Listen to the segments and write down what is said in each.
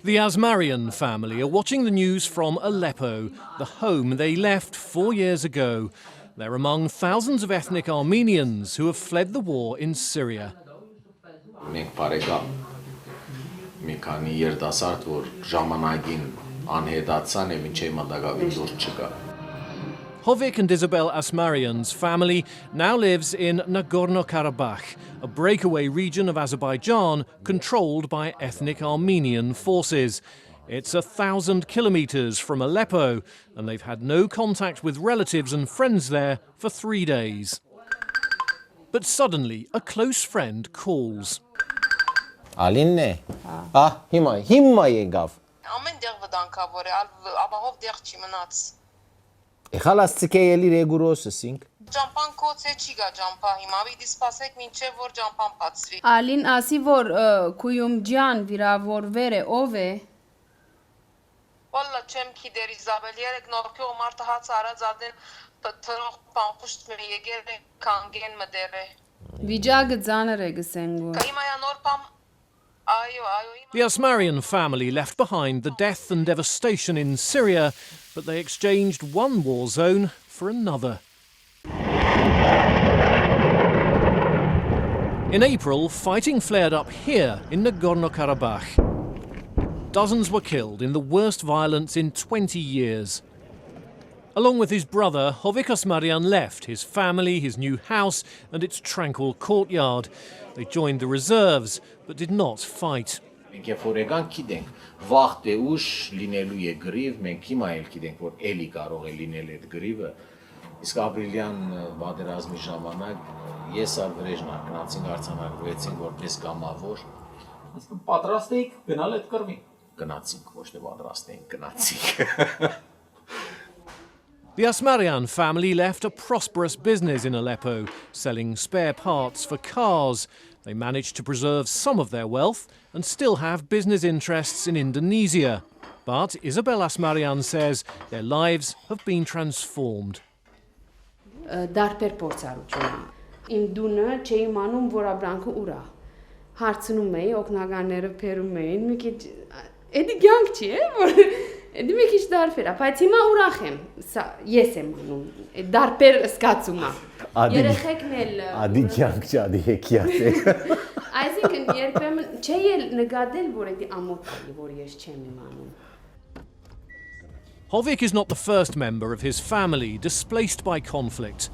The Asmarian family are watching the news from Aleppo, the home they left 4 years ago. They're among thousands of ethnic Armenians who have fled the war in Syria. Hovik and Isabel Asmarian's family now lives in Nagorno-Karabakh, a breakaway region of Azerbaijan controlled by ethnic Armenian forces. It's 1,000 kilometers from Aleppo, and they've had no contact with relatives and friends there for 3 days. But suddenly, a close friend calls. Alinne? Հիմա եկավ։ Ամեն դեղ վտանգավոր է, ապահով դեղ չի մնաց։ Եղալ ասցիկե էլի ռեգուրոսսինք։ Ջամփան կոց է չի գա ջամփա հիմա պիտի սպասեք մինչև որ ջամփան բացվի։ Ալին ասի որ քույում ջան վիրավորվեր է ով է։ Վալլա չեմ գիտեր Իզաբել երեք նորքո մարդը հաց արած ադեն թրող պանխուշտ մը եկել է կանգեն մդեր է։ Վիճակը ծանր է գսենգու։ Հիմա յա նոր պամ The Asmarian family left behind the death and devastation in Syria, but they exchanged one war zone for another. In April, fighting flared up here in Nagorno-Karabakh. Dozens were killed in the worst violence in 20 years. Along with his brother, Hovik Asmarian left his family, his new house and its tranquil courtyard. They joined the reserves, but did not fight. The Asmarian family left a prosperous business in Aleppo, selling spare parts for cars. They managed to preserve some of their wealth and still have business interests in Indonesia. But Isabel Asmarian says their lives have been transformed. Դարբեր փորձառություն։ Իմ դունը չէի իմանում որ ապրանքը ուրա։ Հարցնում էի, օգնականները փերում էին, մի քիչ էդի ցանկ չի, որ էդի մի քիչ դարբեր, բայց հիմա ուրախ եմ։ Ես եմ անում։ Այդ դարբեր սկացումա։ Երեխեքն էլ Ադի ցանկ չի, ադի հեքիաթ է։ Այսինքն երբեմն չէի նկատել որ էդի ամոթ է, որ ես չեմ իմանում։ Hovik is not the first member of his family displaced by conflict.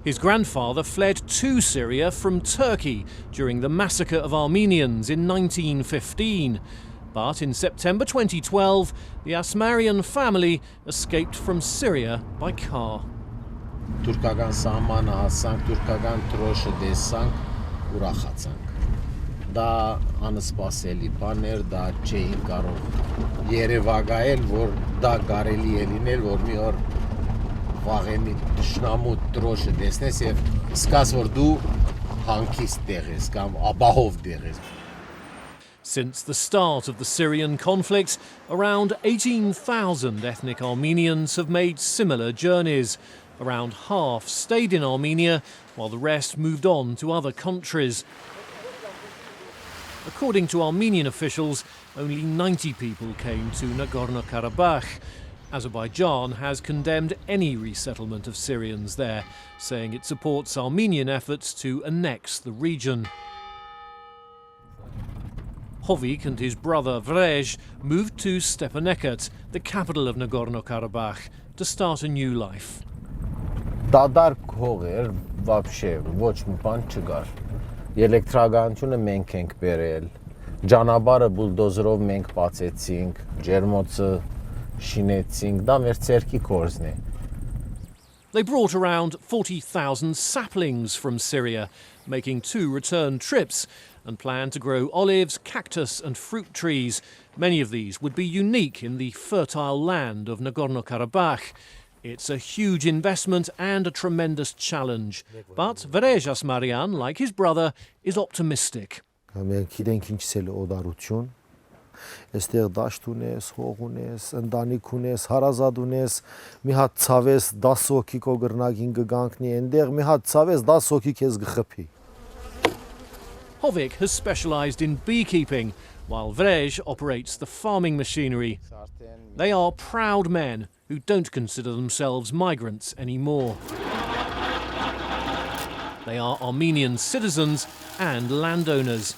His grandfather fled to Syria from Turkey during the massacre of Armenians in 1915. But in September 2012, the Asmarian family escaped from Syria by car. Թուրքական սահմանը հասանք, թուրքական տրոշը տեսանք, ուրախացանք։ Դա անսպասելի բան էր, դա չէին կարող երևակայել, որ դա կարելի է լինել, որ մի օր վաղեմի թշնամու տրոշը տեսնես եւ սկաս որ դու հանգիստ տեղ ես կամ ապահով տեղ ես։ Since the start of the Syrian conflict, around 18,000 ethnic Armenians have made similar journeys. Around half stayed in Armenia, while the rest moved on to other countries. According to Armenian officials, only 90 people came to Nagorno-Karabakh. Azerbaijan has condemned any resettlement of Syrians there, saying it supports Armenian efforts to annex the region. Hovik and his brother Vrej moved to Stepanakert, the capital of Nagorno-Karabakh, to start a new life. Դադարք հող էր, вообще ոչ մի բան չկար։ Էլեկտրականությունը մենք ենք բերել, ջանաբարը բուլդոզերով մենք բացեցինք, ջերմոցը շինեցինք, դա մեր ցերքի կորզն է։ They brought around 40,000 saplings from Syria, making 2 return trips, and plan to grow olives, cactus and fruit trees. Many of these would be unique in the fertile land of Nagorno-Karabakh. It's a huge investment and a tremendous challenge. But Hovik Asmarian, like his brother, is optimistic. Մենք գիտենք ինչս է օդարություն։ Այստեղ դաշտ ունես, հող ունես, ընտանիք ունես, հարազատ ունես, մի հատ ցավես 10 հոգի կողրնագին գանքնի, այնտեղ մի հատ ցավես 10 հոգի քեզ գխփի։ Hovik has specialised in beekeeping, while Vrej operates the farming machinery. They are proud men who don't consider themselves migrants anymore. They are Armenian citizens and landowners.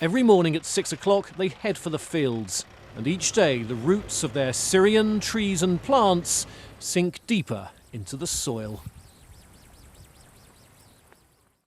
Every morning at 6 o'clock they head for the fields, and each day the roots of their Syrian trees and plants sink deeper into the soil.